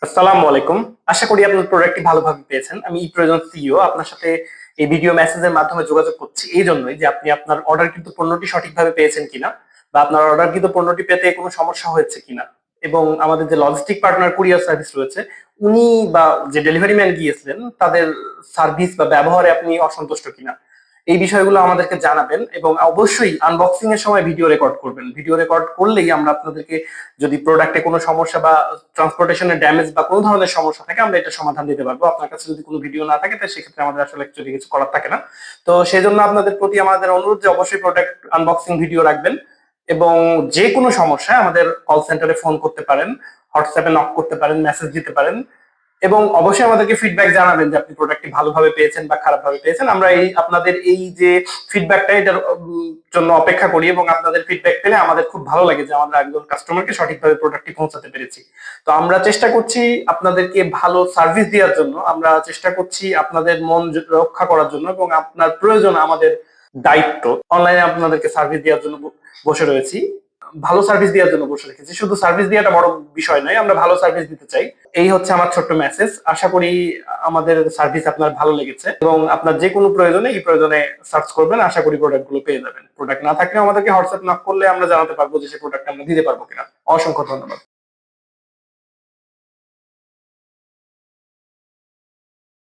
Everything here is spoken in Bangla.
আসসালামু আলাইকুম। আশা করি আপনার প্রোডাক্টটি ভালোভাবে পেয়েছেন। আমি ইপ্রয়োজন সিইও আপনার সাথে এই ভিডিও মেসেজের মাধ্যমে যোগাযোগ করছি এই জন্যই যে আপনি আপনার অর্ডারকৃত পণ্যটি সঠিকভাবে পেয়েছেন কিনা বা আপনার অর্ডারকৃত পণ্যটি পেতে কোনো সমস্যা হয়েছে কিনা এবং আমাদের যে লজিস্টিক পার্টনার কুরিয়ার সার্ভিস রয়েছে উনি বা যে ডেলিভারি ম্যান গিয়েছিলেন তাদের সার্ভিস বা ব্যবহারে আপনি অসন্তুষ্ট কিনা এই বিষয়গুলো আমাদেরকে জানাবেন এবং অবশ্যই আনবক্সিং এর সময় ভিডিও রেকর্ড করবেন। ভিডিও রেকর্ড করলেই আমরা আপনাদেরকে যদি প্রোডাক্টে কোনো সমস্যা বা ট্রান্সপোর্টেশনের ড্যামেজ বা কোনো ধরনের সমস্যা থাকে আমরা এটা সমাধান দিতে পারবো। আপনার কাছে যদি কোনো ভিডিও না থাকে তাহলে সেক্ষেত্রে আমাদের আসলে অ্যাকচুয়ালি কিছু করার থাকে না। তো সেই জন্য আপনাদের প্রতি আমাদের অনুরোধ যে অবশ্যই প্রোডাক্ট আনবক্সিং ভিডিও রাখবেন এবং যে কোনো সমস্যায় আমাদের কল সেন্টারে ফোন করতে পারেন, হোয়াটসঅ্যাপে নক করতে পারেন, মেসেজ দিতে পারেন এবং অবশ্যই আমাদেরকে ফিডব্যাক জানাবেন যে আপনি প্রোডাক্টটি ভালোভাবে পেয়েছেন বা খারাপভাবে পেয়েছেন। আমরা এই আপনাদের এই যে ফিডব্যাকটা এটার জন্য অপেক্ষা করি এবং আপনাদের ফিডব্যাক পেলে আমাদের খুব ভালো লাগে যে আমরা একজন কাস্টমারকে সঠিকভাবে প্রোডাক্টটি পৌঁছাতে পেরেছি। তো আমরা চেষ্টা করছি আপনাদেরকে ভালো সার্ভিস দেওয়ার জন্য, আমরা চেষ্টা করছি আপনাদের মন রক্ষা করার জন্য এবং আপনার প্রয়োজন আমাদের দায়িত্ব। অনলাইনে আপনাদেরকে সার্ভিস দেওয়ার জন্য বসে রয়েছি, ভালো সার্ভিস দেওয়ার জন্য বসে রেখেছি। শুধু সার্ভিস দেওয়াটা বড় বিষয় নয়, আমরা ভালো সার্ভিস দিতে চাই। এই হচ্ছে আমার ছোট্ট মেসেজ। আশা করি আমাদের সার্ভিস আপনার ভালো লেগেছে এবং আপনার যে কোনো প্রয়োজনে এই প্রয়োজনে সার্চ করবেন, আশা করি প্রোডাক্ট গুলো পেয়ে যাবেন। প্রোডাক্ট না থাকলে আমাদেরকে হোয়াটসঅ্যাপ নক করলে আমরা জানাতে পারবো যে সেই প্রোডাক্ট আমরা দিতে পারবো কিনা। অসংখ্য ধন্যবাদ।